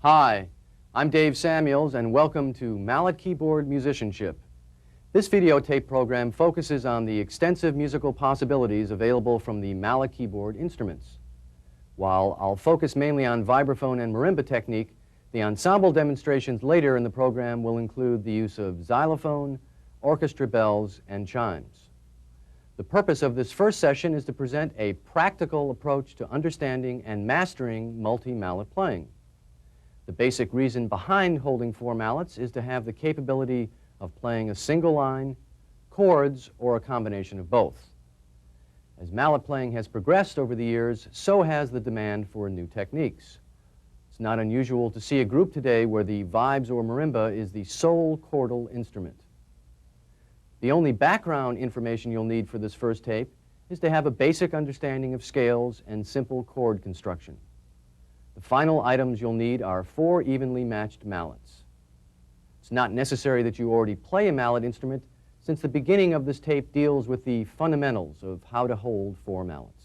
Hi, I'm Dave Samuels and welcome to Mallet Keyboard Musicianship. This videotape program focuses on the extensive musical possibilities available from the Mallet keyboard instruments. While I'll focus mainly on vibraphone and marimba technique, the ensemble demonstrations later in the program will include the use of xylophone, orchestra bells, and chimes. The purpose of this first session is to present a practical approach to understanding and mastering multi-mallet playing. The basic reason behind holding four mallets is to have the capability of playing a single line, chords, or a combination of both. As mallet playing has progressed over the years, so has the demand for new techniques. It's not unusual to see a group today where the vibes or marimba is the sole chordal instrument. The only background information you'll need for this first tape is to have a basic understanding of scales and simple chord construction. The final items you'll need are 4 evenly matched mallets. It's not necessary that you already play a mallet instrument, since the beginning of this tape deals with the fundamentals of how to hold 4 mallets.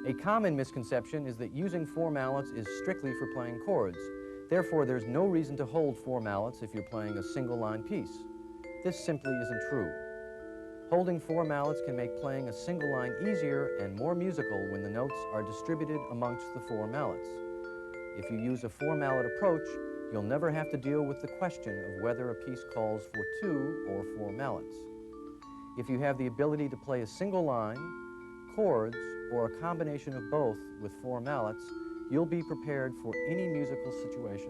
A common misconception is that using 4 mallets is strictly for playing chords. Therefore, there's no reason to hold 4 mallets if you're playing a single line piece. This simply isn't true. Holding 4 mallets can make playing a single line easier and more musical when the notes are distributed amongst the 4 mallets. If you use a 4 mallet approach, you'll never have to deal with the question of whether a piece calls for 2 or 4 mallets. If you have the ability to play a single line, chords, or a combination of both with 4 mallets, you'll be prepared for any musical situation.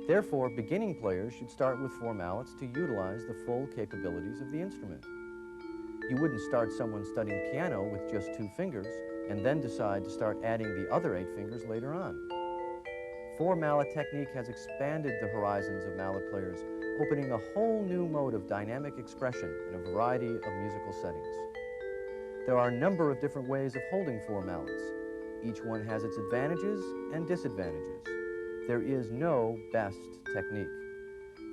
Therefore, beginning players should start with 4 mallets to utilize the full capabilities of the instrument. You wouldn't start someone studying piano with just 2 fingers and then decide to start adding the other 8 fingers later on. 4 mallet technique has expanded the horizons of mallet players, opening a whole new mode of dynamic expression in a variety of musical settings. There are a number of different ways of holding 4 mallets. Each one has its advantages and disadvantages. There is no best technique.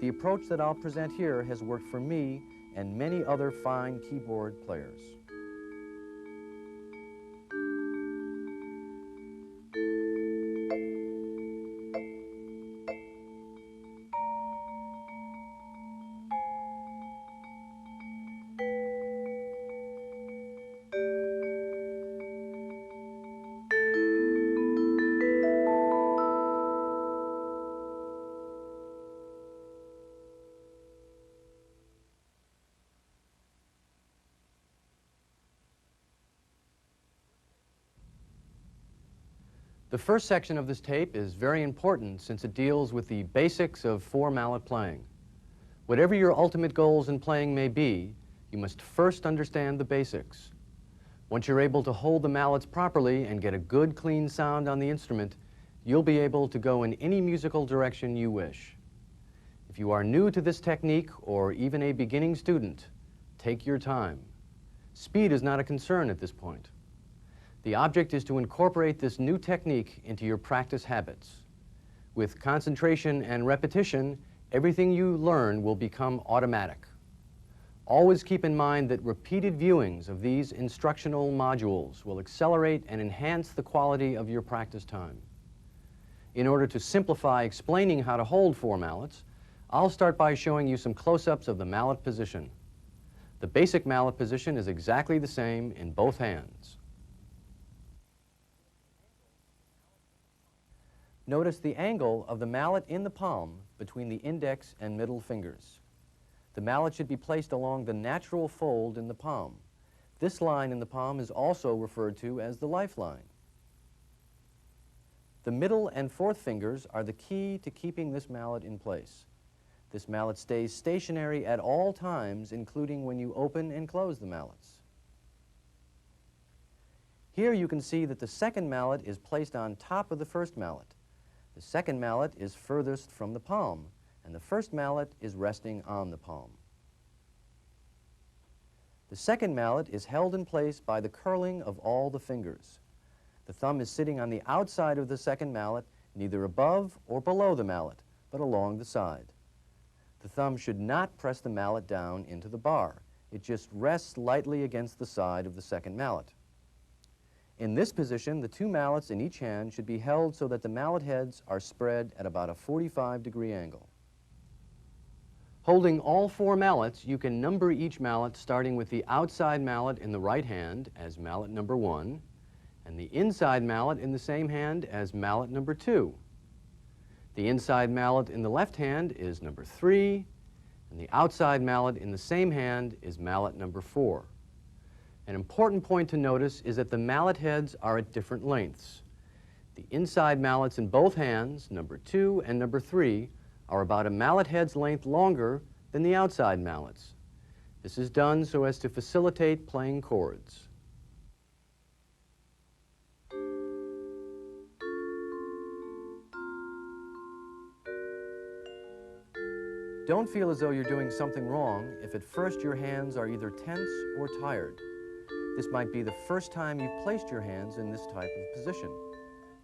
The approach that I'll present here has worked for me and many other fine keyboard players. The first section of this tape is very important since it deals with the basics of 4 mallet playing. Whatever your ultimate goals in playing may be, you must first understand the basics. Once you're able to hold the mallets properly and get a good clean sound on the instrument, you'll be able to go in any musical direction you wish. If you are new to this technique or even a beginning student, take your time. Speed is not a concern at this point. The object is to incorporate this new technique into your practice habits. With concentration and repetition, everything you learn will become automatic. Always keep in mind that repeated viewings of these instructional modules will accelerate and enhance the quality of your practice time. In order to simplify explaining how to hold 4 mallets, I'll start by showing you some close-ups of the mallet position. The basic mallet position is exactly the same in both hands. Notice the angle of the mallet in the palm between the index and middle fingers. The mallet should be placed along the natural fold in the palm. This line in the palm is also referred to as the lifeline. The middle and 4th fingers are the key to keeping this mallet in place. This mallet stays stationary at all times, including when you open and close the mallets. Here you can see that the 2nd mallet is placed on top of the 1st mallet. The 2nd mallet is furthest from the palm, and the 1st mallet is resting on the palm. The 2nd mallet is held in place by the curling of all the fingers. The thumb is sitting on the outside of the 2nd mallet, neither above or below the mallet, but along the side. The thumb should not press the mallet down into the bar. It just rests lightly against the side of the second mallet. In this position, the two mallets in each hand should be held so that the mallet heads are spread at about a 45-degree angle. Holding all four mallets, you can number each mallet starting with the outside mallet in the right hand as mallet number 1, and the inside mallet in the same hand as mallet number 2. The inside mallet in the left hand is number 3, and the outside mallet in the same hand is mallet number 4. An important point to notice is that the mallet heads are at different lengths. The inside mallets in both hands, number 2 and number 3, are about a mallet head's length longer than the outside mallets. This is done so as to facilitate playing chords. Don't feel as though you're doing something wrong if at first your hands are either tense or tired. This might be the first time you've placed your hands in this type of position.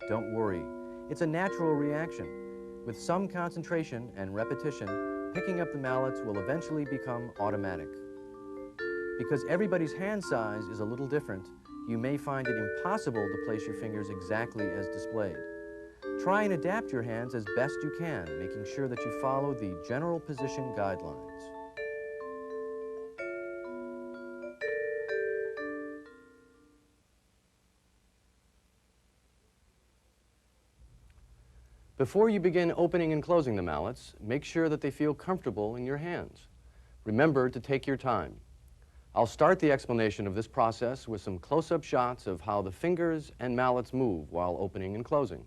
Don't worry, it's a natural reaction. With some concentration and repetition, picking up the mallets will eventually become automatic. Because everybody's hand size is a little different, you may find it impossible to place your fingers exactly as displayed. Try and adapt your hands as best you can, making sure that you follow the general position guidelines. Before you begin opening and closing the mallets, make sure that they feel comfortable in your hands. Remember to take your time. I'll start the explanation of this process with some close-up shots of how the fingers and mallets move while opening and closing.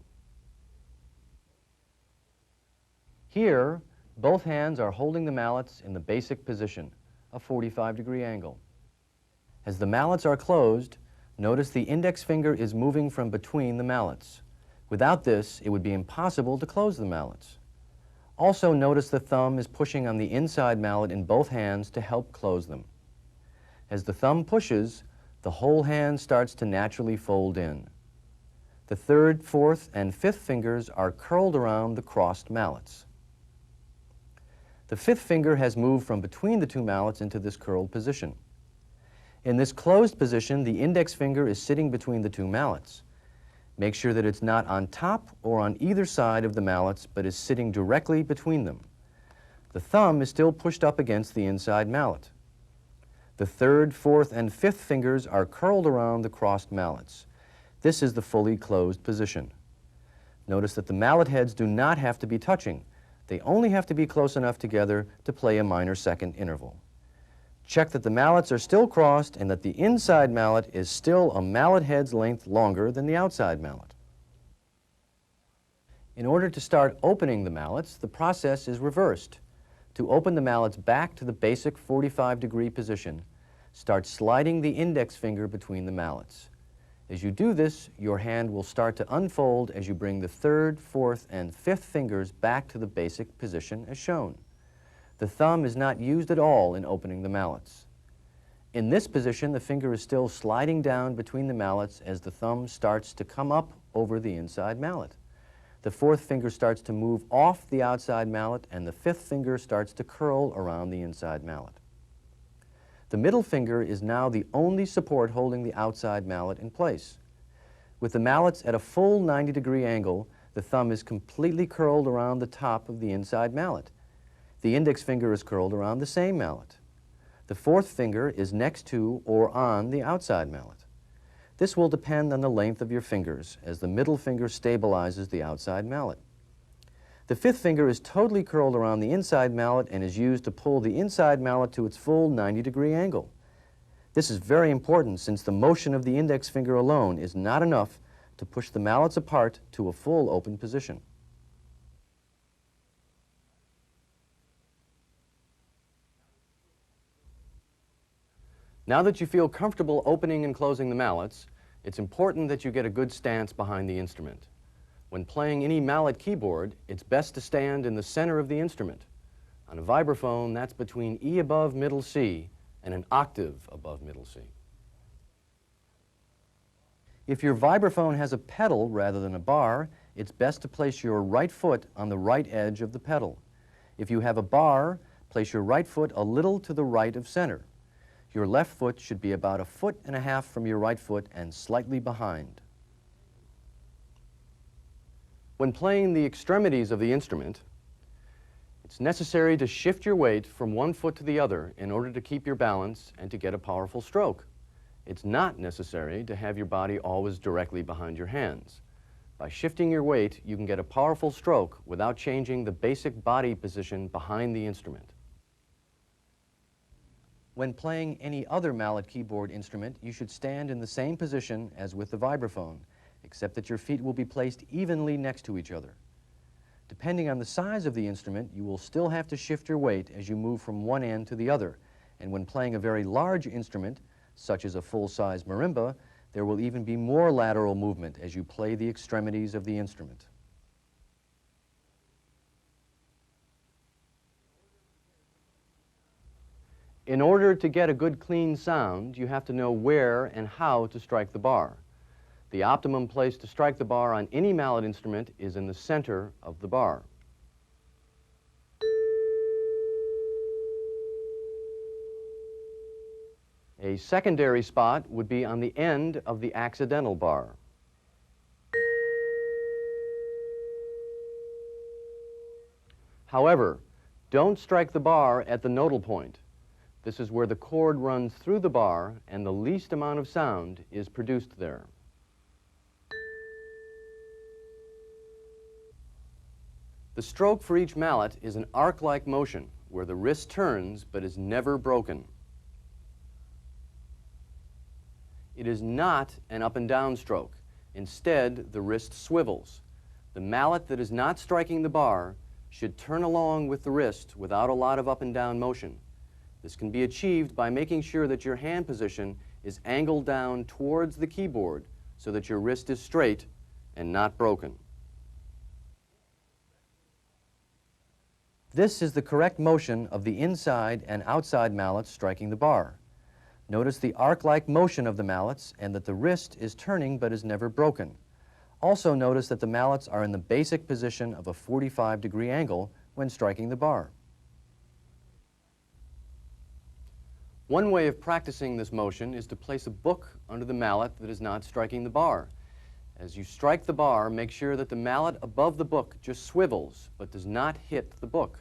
Here, both hands are holding the mallets in the basic position, a 45-degree angle. As the mallets are closed, notice the index finger is moving from between the mallets. Without this, it would be impossible to close the mallets. Also notice the thumb is pushing on the inside mallet in both hands to help close them. As the thumb pushes, the whole hand starts to naturally fold in. The third, fourth, and fifth fingers are curled around the crossed mallets. The fifth finger has moved from between the two mallets into this curled position. In this closed position, the index finger is sitting between the two mallets. Make sure that it's not on top or on either side of the mallets, but is sitting directly between them. The thumb is still pushed up against the inside mallet. The third, fourth, and fifth fingers are curled around the crossed mallets. This is the fully closed position. Notice that the mallet heads do not have to be touching. They only have to be close enough together to play a minor second interval. Check that the mallets are still crossed and that the inside mallet is still a mallet head's length longer than the outside mallet. In order to start opening the mallets, the process is reversed. To open the mallets back to the basic 45-degree position, start sliding the index finger between the mallets. As you do this, your hand will start to unfold as you bring the third, fourth, and fifth fingers back to the basic position as shown. The thumb is not used at all in opening the mallets. In this position, the finger is still sliding down between the mallets as the thumb starts to come up over the inside mallet. The fourth finger starts to move off the outside mallet, and the fifth finger starts to curl around the inside mallet. The middle finger is now the only support holding the outside mallet in place. With the mallets at a full 90-degree angle, the thumb is completely curled around the top of the inside mallet. The index finger is curled around the same mallet. The fourth finger is next to or on the outside mallet. This will depend on the length of your fingers, as the middle finger stabilizes the outside mallet. The fifth finger is totally curled around the inside mallet and is used to pull the inside mallet to its full 90-degree angle. This is very important since the motion of the index finger alone is not enough to push the mallets apart to a full open position. Now that you feel comfortable opening and closing the mallets, it's important that you get a good stance behind the instrument. When playing any mallet keyboard, it's best to stand in the center of the instrument. On a vibraphone, that's between E above middle C and an octave above middle C. If your vibraphone has a pedal rather than a bar, it's best to place your right foot on the right edge of the pedal. If you have a bar, place your right foot a little to the right of center. Your left foot should be about 1.5 feet from your right foot and slightly behind. When playing the extremities of the instrument, it's necessary to shift your weight from one foot to the other in order to keep your balance and to get a powerful stroke. It's not necessary to have your body always directly behind your hands. By shifting your weight, you can get a powerful stroke without changing the basic body position behind the instrument. When playing any other mallet keyboard instrument, you should stand in the same position as with the vibraphone, except that your feet will be placed evenly next to each other. Depending on the size of the instrument, you will still have to shift your weight as you move from one end to the other. And when playing a very large instrument, such as a full-size marimba, there will even be more lateral movement as you play the extremities of the instrument. In order to get a good clean sound, you have to know where and how to strike the bar. The optimum place to strike the bar on any mallet instrument is in the center of the bar. A secondary spot would be on the end of the accidental bar. However, don't strike the bar at the nodal point. This is where the chord runs through the bar and the least amount of sound is produced there. The stroke for each mallet is an arc-like motion where the wrist turns but is never broken. It is not an up and down stroke. Instead, the wrist swivels. The mallet that is not striking the bar should turn along with the wrist without a lot of up and down motion. This can be achieved by making sure that your hand position is angled down towards the keyboard so that your wrist is straight and not broken. This is the correct motion of the inside and outside mallets striking the bar. Notice the arc-like motion of the mallets and that the wrist is turning but is never broken. Also notice that the mallets are in the basic position of a 45-degree angle when striking the bar. One way of practicing this motion is to place a book under the mallet that is not striking the bar. As you strike the bar, make sure that the mallet above the book just swivels but does not hit the book.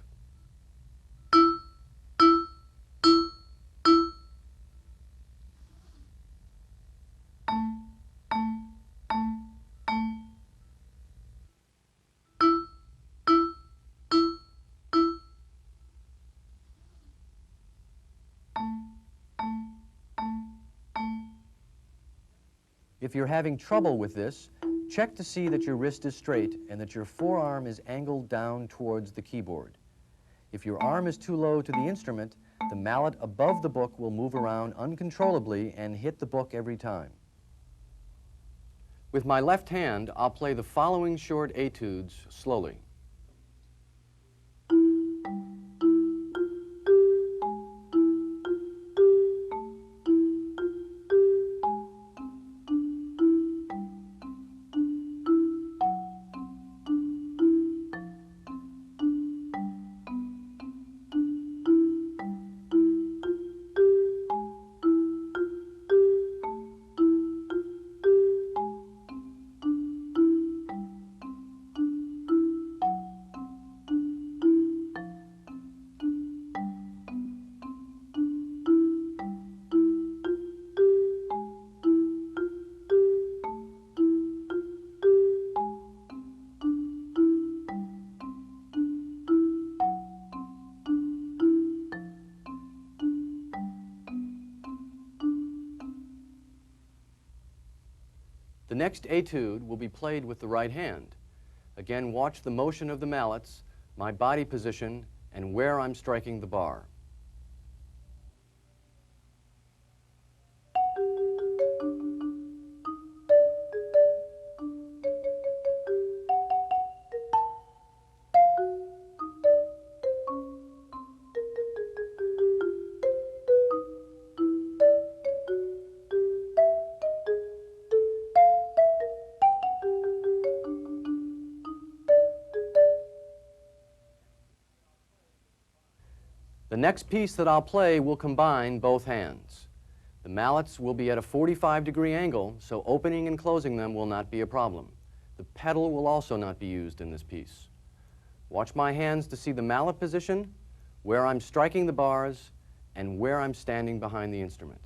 If you're having trouble with this, check to see that your wrist is straight and that your forearm is angled down towards the keyboard. If your arm is too low to the instrument, the mallet above the book will move around uncontrollably and hit the book every time. With my left hand, I'll play the following short etudes slowly. The next etude will be played with the right hand. Again, watch the motion of the mallets, my body position, and where I'm striking the bar. next piece that I'll play will combine both hands. The mallets will be at a 45-degree angle, so opening and closing them will not be a problem. The pedal will also not be used in this piece. Watch my hands to see the mallet position, where I'm striking the bars, and where I'm standing behind the instrument.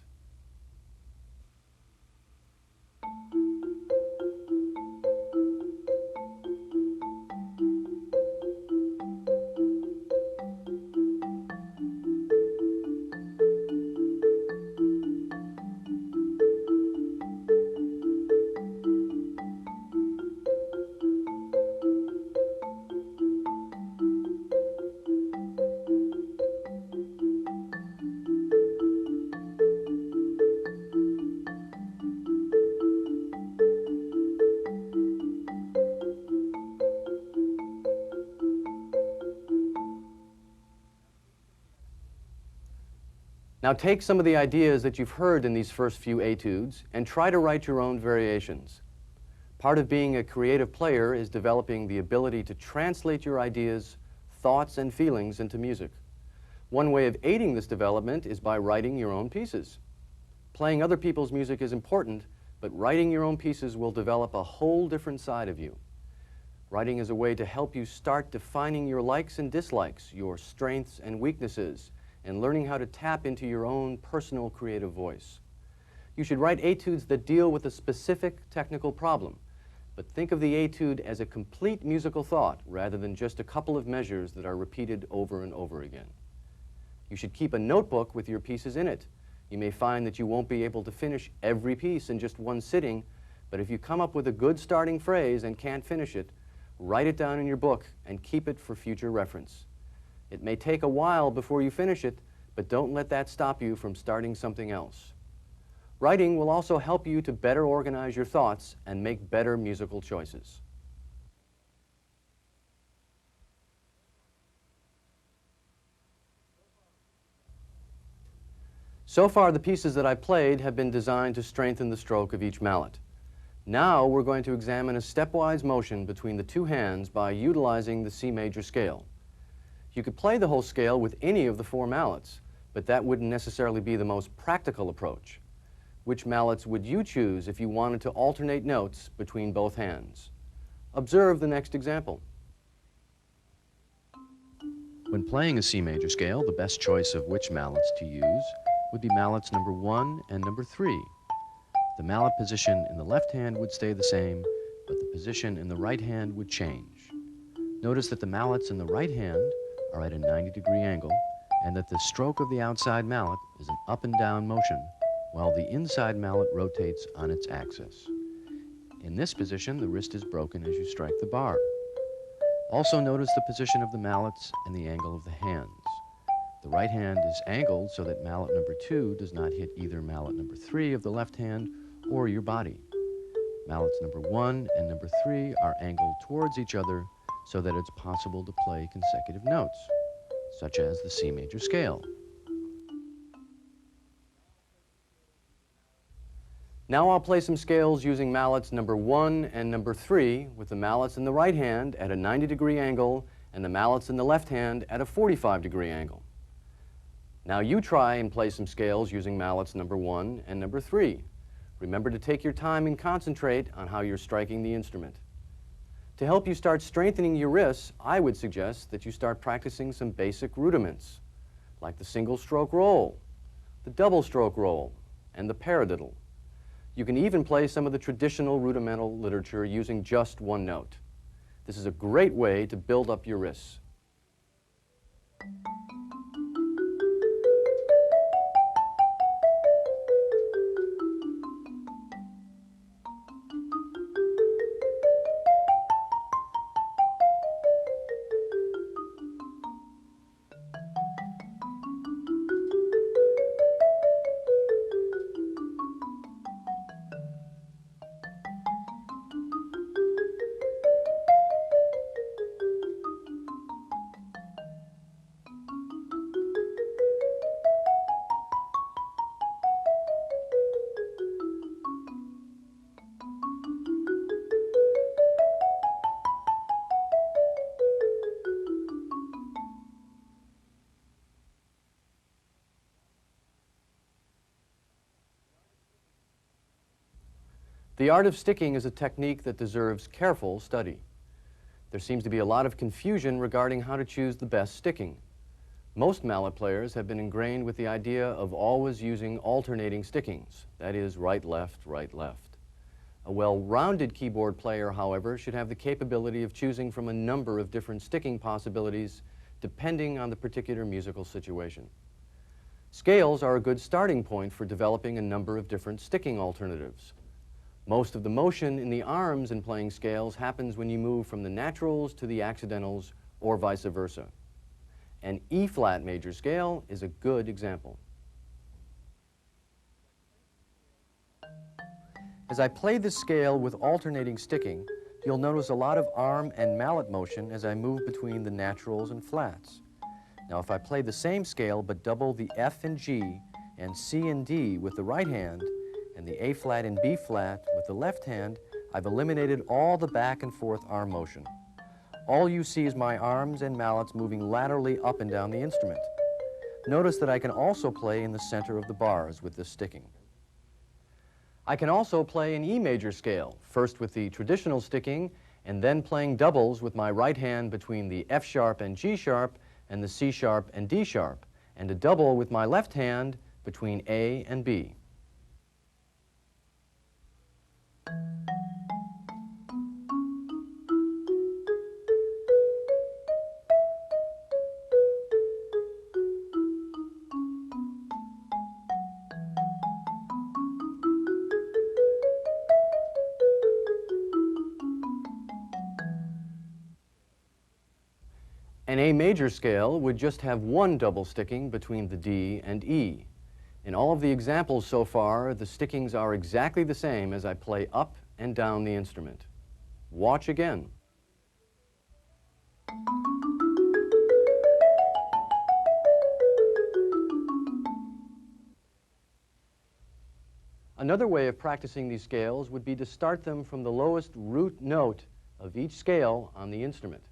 Now take some of the ideas that you've heard in these first few etudes and try to write your own variations. Part of being a creative player is developing the ability to translate your ideas, thoughts, and feelings into music. One way of aiding this development is by writing your own pieces. Playing other people's music is important, but writing your own pieces will develop a whole different side of you. Writing is a way to help you start defining your likes and dislikes, your strengths and weaknesses, and learning how to tap into your own personal creative voice. You should write etudes that deal with a specific technical problem, but think of the etude as a complete musical thought rather than just a couple of measures that are repeated over and over again. You should keep a notebook with your pieces in it. You may find that you won't be able to finish every piece in just one sitting, but if you come up with a good starting phrase and can't finish it, write it down in your book and keep it for future reference. It may take a while before you finish it, but don't let that stop you from starting something else. Writing will also help you to better organize your thoughts and make better musical choices. So far, the pieces that I played have been designed to strengthen the stroke of each mallet. Now we're going to examine a stepwise motion between the two hands by utilizing the C major scale. You could play the whole scale with any of the four mallets, but that wouldn't necessarily be the most practical approach. Which mallets would you choose if you wanted to alternate notes between both hands? Observe the next example. When playing a C major scale, the best choice of which mallets to use would be mallets number 1 and number 3. The mallet position in the left hand would stay the same, but the position in the right hand would change. Notice that the mallets in the right hand are at a 90-degree angle, and that the stroke of the outside mallet is an up and down motion, while the inside mallet rotates on its axis. In this position, the wrist is broken as you strike the bar. Also notice the position of the mallets and the angle of the hands. The right hand is angled so that mallet number 2 does not hit either mallet number 3 of the left hand or your body. Mallets number 1 and number 3 are angled towards each other so that it's possible to play consecutive notes, such as the C major scale. Now I'll play some scales using mallets number 1 and number 3 with the mallets in the right hand at a 90-degree angle and the mallets in the left hand at a 45-degree angle. Now you try and play some scales using mallets number 1 and number 3. Remember to take your time and concentrate on how you're striking the instrument. To help you start strengthening your wrists, I would suggest that you start practicing some basic rudiments, like the single stroke roll, the double stroke roll, and the paradiddle. You can even play some of the traditional rudimental literature using just one note. This is a great way to build up your wrists. The art of sticking is a technique that deserves careful study. There seems to be a lot of confusion regarding how to choose the best sticking. Most mallet players have been ingrained with the idea of always using alternating stickings, that is, right, left, right, left. A well-rounded keyboard player, however, should have the capability of choosing from a number of different sticking possibilities depending on the particular musical situation. Scales are a good starting point for developing a number of different sticking alternatives. Most of the motion in the arms in playing scales happens when you move from the naturals to the accidentals or vice versa. An E-flat major scale is a good example. As I play this scale with alternating sticking, you'll notice a lot of arm and mallet motion as I move between the naturals and flats. Now, if I play the same scale but double the F and G and C and D with the right hand and the A-flat and B-flat with the left hand, I've eliminated all the back and forth arm motion. All you see is my arms and mallets moving laterally up and down the instrument. Notice that I can also play in the center of the bars with this sticking. I can also play an E major scale, first with the traditional sticking and then playing doubles with my right hand between the F sharp and G sharp and the C sharp and D sharp, and a double with my left hand between A and B. An A major scale would just have one double sticking between the D and E. In all of the examples so far, the stickings are exactly the same as I play up and down the instrument. Watch again. Another way of practicing these scales would be to start them from the lowest root note of each scale on the instrument.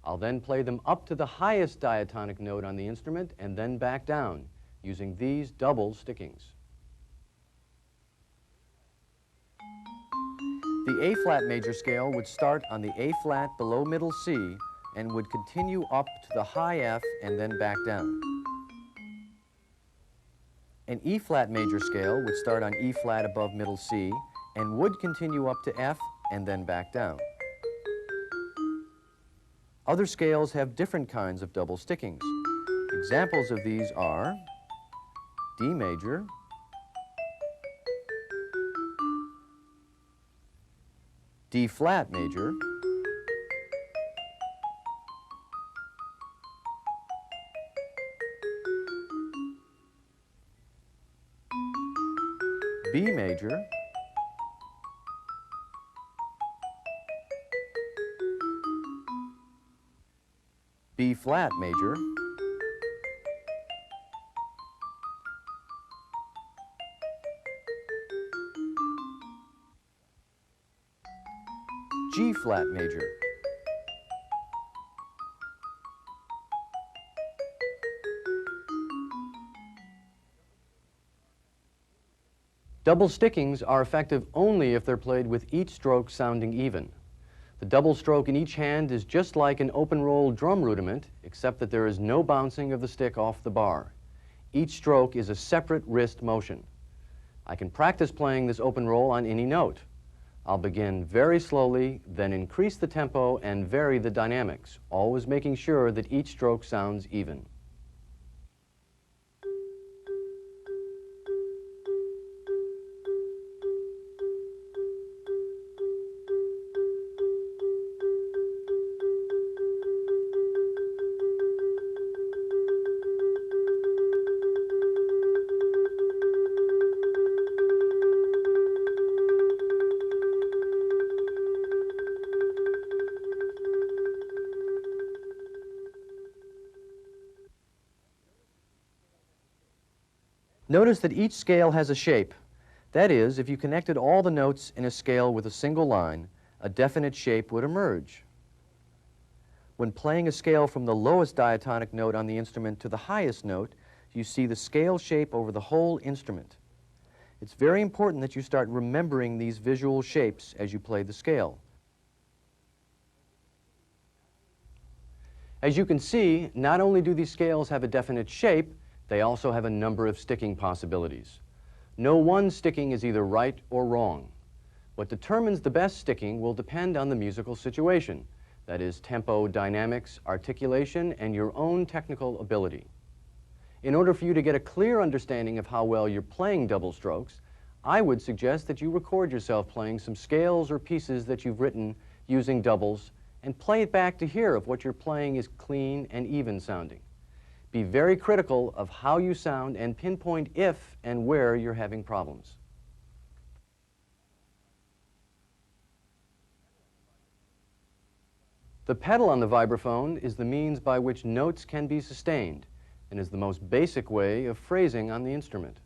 I'll then play them up to the highest diatonic note on the instrument and then back down using these double stickings. The A-flat major scale would start on the A-flat below middle C and would continue up to the high F and then back down. An E-flat major scale would start on E-flat above middle C and would continue up to F and then back down. Other scales have different kinds of double stickings. Examples of these are D major, D-flat major, B major, B-flat major, G-flat major, double stickings are effective only if they're played with each stroke sounding even. The double stroke in each hand is just like an open roll drum rudiment, except that there is no bouncing of the stick off the bar. Each stroke is a separate wrist motion. I can practice playing this open roll on any note. I'll begin very slowly, then increase the tempo and vary the dynamics, always making sure that each stroke sounds even. Notice that each scale has a shape. That is, if you connected all the notes in a scale with a single line, a definite shape would emerge. When playing a scale from the lowest diatonic note on the instrument to the highest note, you see the scale shape over the whole instrument. It's very important that you start remembering these visual shapes as you play the scale. As you can see, not only do these scales have a definite shape, they also have a number of sticking possibilities. No one sticking is either right or wrong. What determines the best sticking will depend on the musical situation, that is, tempo, dynamics, articulation, and your own technical ability. In order for you to get a clear understanding of how well you're playing double strokes, I would suggest that you record yourself playing some scales or pieces that you've written using doubles and play it back to hear if what you're playing is clean and even sounding. Be very critical of how you sound and pinpoint if and where you're having problems. The pedal on the vibraphone is the means by which notes can be sustained and is the most basic way of phrasing on the instrument.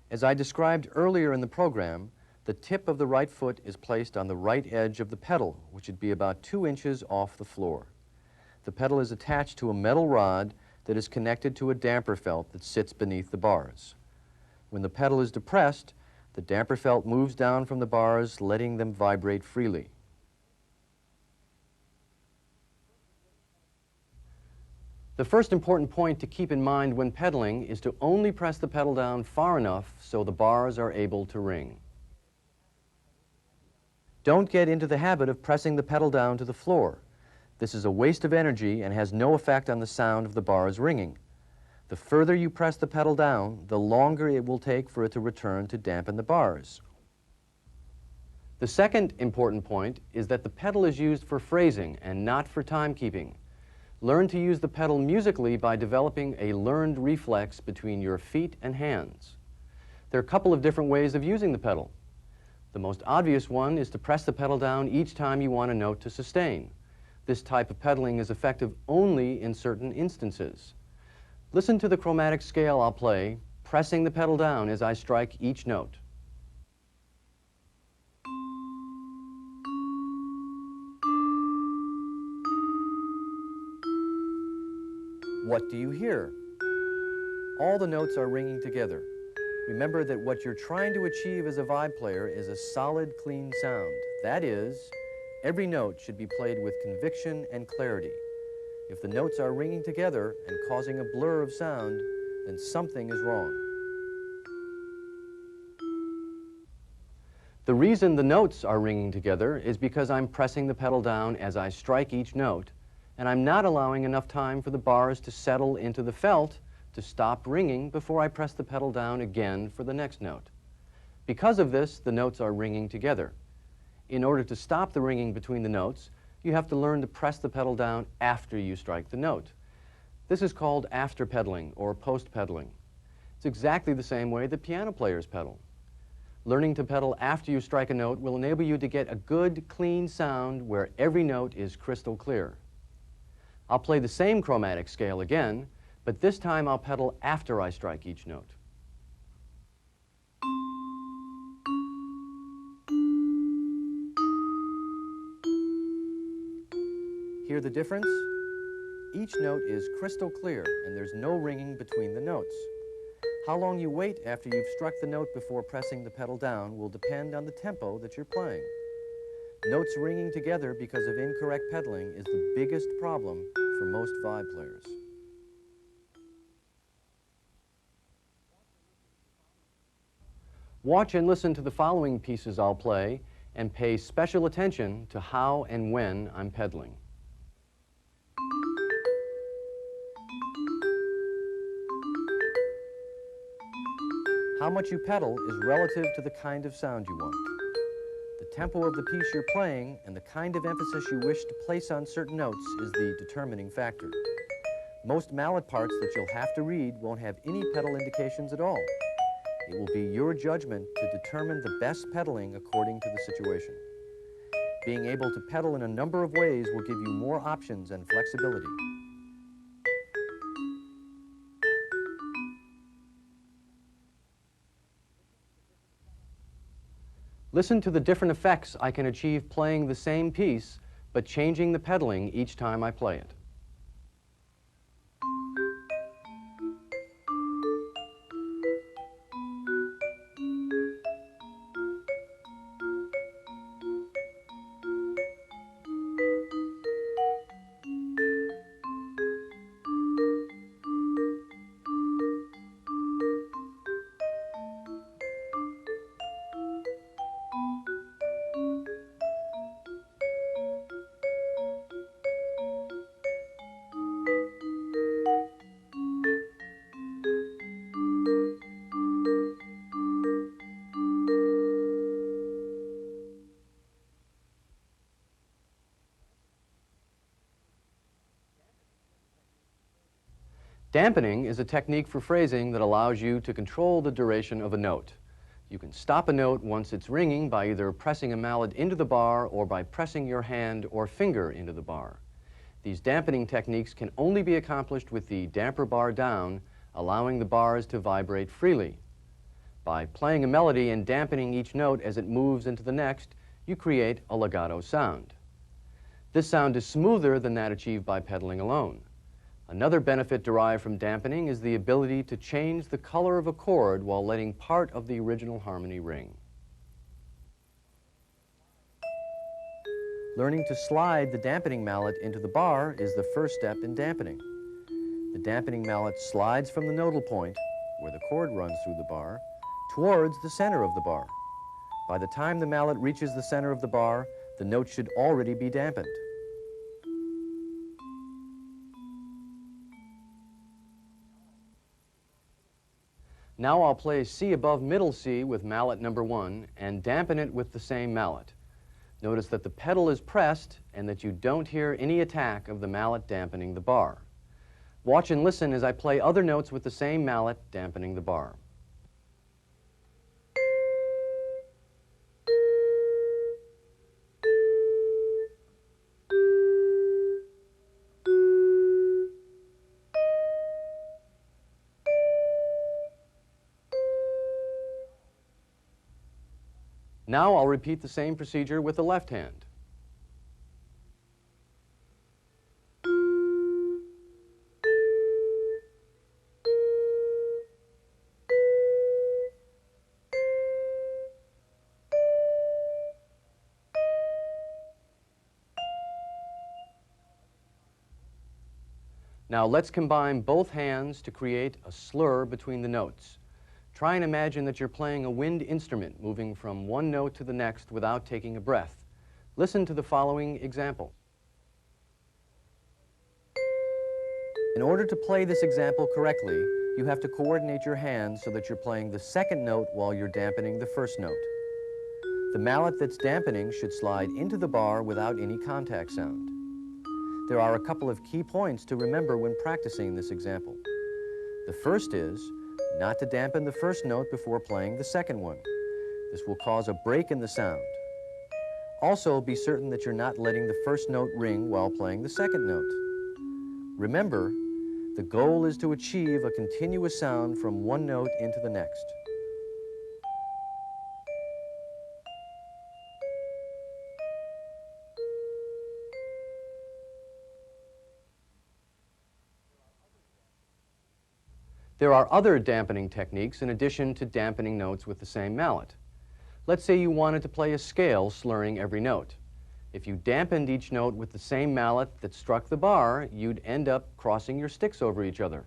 As I described earlier in the program, the tip of the right foot is placed on the right edge of the pedal, which would be about 2 inches off the floor. The pedal is attached to a metal rod that is connected to a damper felt that sits beneath the bars. When the pedal is depressed, the damper felt moves down from the bars, letting them vibrate freely. The first important point to keep in mind when pedaling is to only press the pedal down far enough so the bars are able to ring. Don't get into the habit of pressing the pedal down to the floor. This is a waste of energy and has no effect on the sound of the bars ringing. The further you press the pedal down, the longer it will take for it to return to dampen the bars. The second important point is that the pedal is used for phrasing and not for timekeeping. Learn to use the pedal musically by developing a learned reflex between your feet and hands. There are a couple of different ways of using the pedal. The most obvious one is to press the pedal down each time you want a note to sustain. This type of pedaling is effective only in certain instances. Listen to the chromatic scale I'll play, pressing the pedal down as I strike each note. What do you hear? All the notes are ringing together. Remember that what you're trying to achieve as a vibe player is a solid, clean sound. That is, every note should be played with conviction and clarity. If the notes are ringing together and causing a blur of sound, then something is wrong. The reason the notes are ringing together is because I'm pressing the pedal down as I strike each note, and I'm not allowing enough time for the bars to settle into the felt to stop ringing before I press the pedal down again for the next note. Because of this, the notes are ringing together. In order to stop the ringing between the notes, you have to learn to press the pedal down after you strike the note. This is called after pedaling or post pedaling. It's exactly the same way that piano players pedal. Learning to pedal after you strike a note will enable you to get a good, clean sound where every note is crystal clear. I'll play the same chromatic scale again, but this time I'll pedal after I strike each note. Hear the difference? Each note is crystal clear and there's no ringing between the notes. How long you wait after you've struck the note before pressing the pedal down will depend on the tempo that you're playing. Notes ringing together because of incorrect pedaling is the biggest problem for most vibe players. Watch and listen to the following pieces I'll play and pay special attention to how and when I'm pedaling. How much you pedal is relative to the kind of sound you want. The tempo of the piece you're playing and the kind of emphasis you wish to place on certain notes is the determining factor. Most mallet parts that you'll have to read won't have any pedal indications at all. It will be your judgment to determine the best pedaling according to the situation. Being able to pedal in a number of ways will give you more options and flexibility. Listen to the different effects I can achieve playing the same piece, but changing the pedaling each time I play it. Dampening is a technique for phrasing that allows you to control the duration of a note. You can stop a note once it's ringing by either pressing a mallet into the bar or by pressing your hand or finger into the bar. These dampening techniques can only be accomplished with the damper bar down, allowing the bars to vibrate freely. By playing a melody and dampening each note as it moves into the next, you create a legato sound. This sound is smoother than that achieved by pedaling alone. Another benefit derived from dampening is the ability to change the color of a chord while letting part of the original harmony ring. Learning to slide the dampening mallet into the bar is the first step in dampening. The dampening mallet slides from the nodal point, where the chord runs through the bar, towards the center of the bar. By the time the mallet reaches the center of the bar, the note should already be dampened. Now I'll play C above middle C with mallet number 1 and dampen it with the same mallet. Notice that the pedal is pressed and that you don't hear any attack of the mallet dampening the bar. Watch and listen as I play other notes with the same mallet dampening the bar. Now I'll repeat the same procedure with the left hand. Now let's combine both hands to create a slur between the notes. Try and imagine that you're playing a wind instrument moving from one note to the next without taking a breath. Listen to the following example. In order to play this example correctly, you have to coordinate your hands so that you're playing the second note while you're dampening the first note. The mallet that's dampening should slide into the bar without any contact sound. There are a couple of key points to remember when practicing this example. The first is not to dampen the first note before playing the second one. This will cause a break in the sound. Also, be certain that you're not letting the first note ring while playing the second note. Remember, the goal is to achieve a continuous sound from one note into the next. There are other dampening techniques in addition to dampening notes with the same mallet. Let's say you wanted to play a scale slurring every note. If you dampened each note with the same mallet that struck the bar, you'd end up crossing your sticks over each other.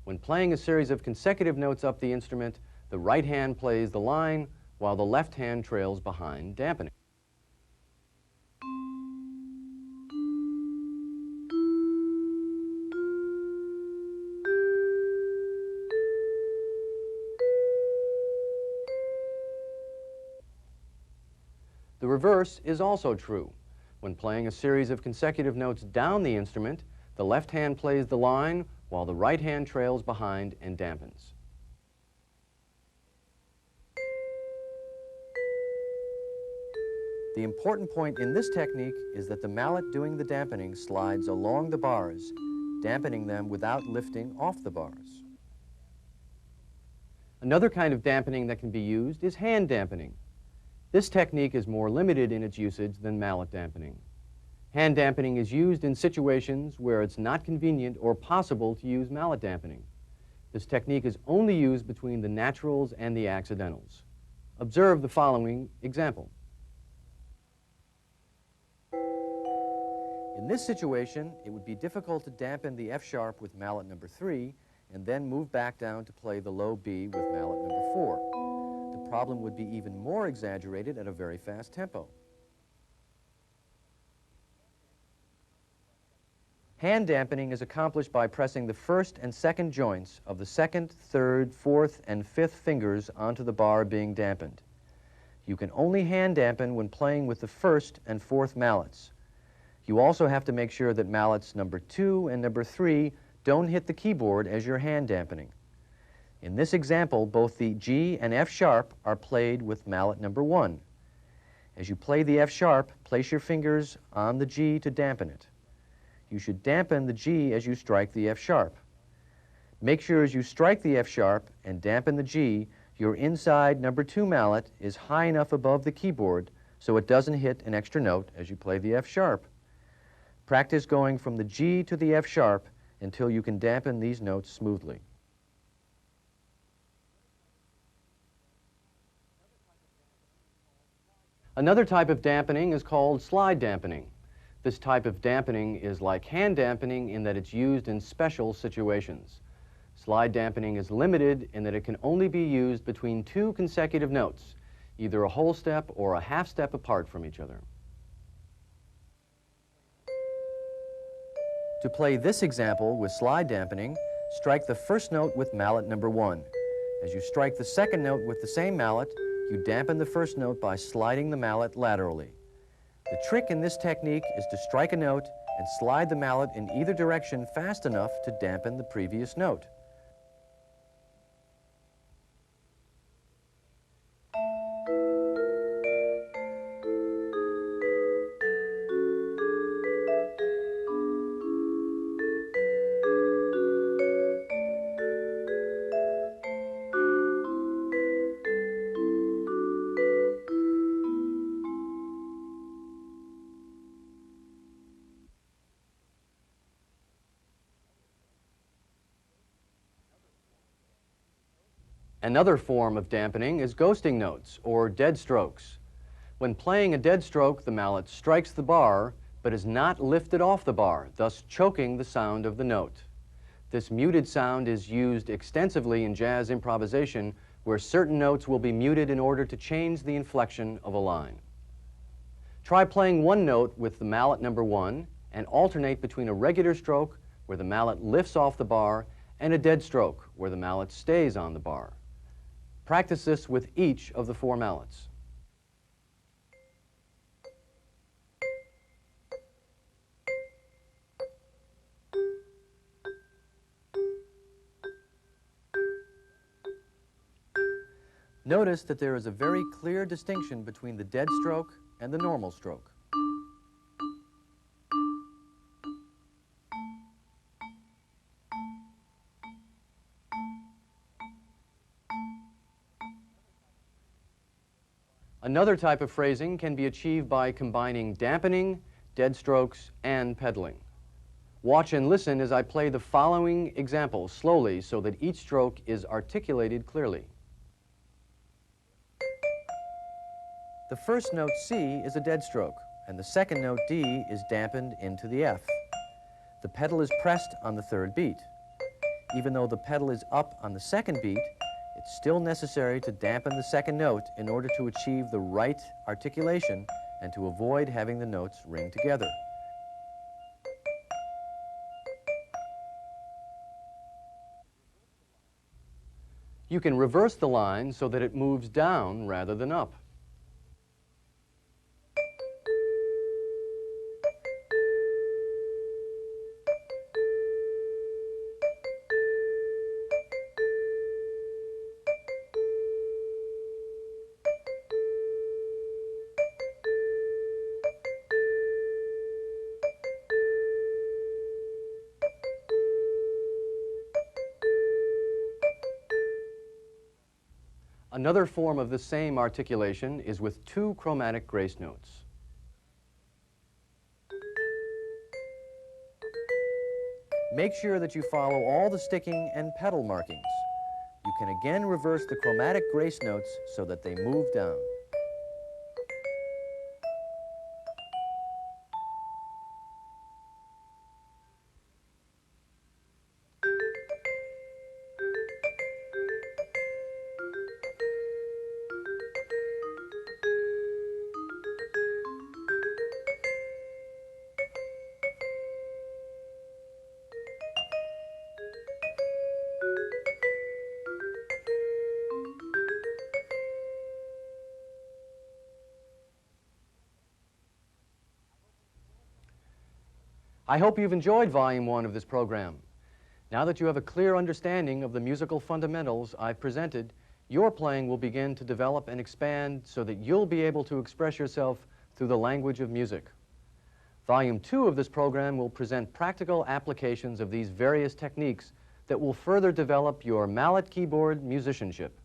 When playing a series of consecutive notes up the instrument, the right hand plays the line while the left hand trails behind, dampening. The reverse is also true. When playing a series of consecutive notes down the instrument, the left hand plays the line while the right hand trails behind and dampens. The important point in this technique is that the mallet doing the dampening slides along the bars, dampening them without lifting off the bars. Another kind of dampening that can be used is hand dampening. This technique is more limited in its usage than mallet dampening. Hand dampening is used in situations where it's not convenient or possible to use mallet dampening. This technique is only used between the naturals and the accidentals. Observe the following example. In this situation, it would be difficult to dampen the F sharp with mallet number 3 and then move back down to play the low B with mallet number 4. The problem would be even more exaggerated at a very fast tempo. Hand dampening is accomplished by pressing the first and second joints of the second, third, fourth, and fifth fingers onto the bar being dampened. You can only hand dampen when playing with the first and fourth mallets. You also have to make sure that mallets number 2 and number 3 don't hit the keyboard as you're hand dampening. In this example, both the G and F sharp are played with mallet number 1. As you play the F sharp, place your fingers on the G to dampen it. You should dampen the G as you strike the F sharp. Make sure as you strike the F sharp and dampen the G, your inside number 2 mallet is high enough above the keyboard so it doesn't hit an extra note as you play the F sharp. Practice going from the G to the F sharp until you can dampen these notes smoothly. Another type of dampening is called slide dampening. This type of dampening is like hand dampening in that it's used in special situations. Slide dampening is limited in that it can only be used between 2 consecutive notes, either a whole step or a half step apart from each other. To play this example with slide dampening, strike the first note with mallet number 1. As you strike the second note with the same mallet, you dampen the first note by sliding the mallet laterally. The trick in this technique is to strike a note and slide the mallet in either direction fast enough to dampen the previous note. Another form of dampening is ghosting notes, or dead strokes. When playing a dead stroke, the mallet strikes the bar, but is not lifted off the bar, thus choking the sound of the note. This muted sound is used extensively in jazz improvisation, where certain notes will be muted in order to change the inflection of a line. Try playing one note with the mallet number 1 and alternate between a regular stroke, where the mallet lifts off the bar, and a dead stroke, where the mallet stays on the bar. Practice this with each of the 4 mallets. Notice that there is a very clear distinction between the dead stroke and the normal stroke. Another type of phrasing can be achieved by combining dampening, dead strokes, and pedaling. Watch and listen as I play the following example slowly so that each stroke is articulated clearly. The first note C is a dead stroke, and the second note D is dampened into the F. The pedal is pressed on the third beat. Even though the pedal is up on the second beat, it's still necessary to dampen the second note in order to achieve the right articulation and to avoid having the notes ring together. You can reverse the line so that it moves down rather than up. Another form of the same articulation is with 2 chromatic grace notes. Make sure that you follow all the sticking and pedal markings. You can again reverse the chromatic grace notes so that they move down. I hope you've enjoyed Volume 1 of this program. Now that you have a clear understanding of the musical fundamentals I've presented, your playing will begin to develop and expand so that you'll be able to express yourself through the language of music. Volume 2 of this program will present practical applications of these various techniques that will further develop your mallet keyboard musicianship.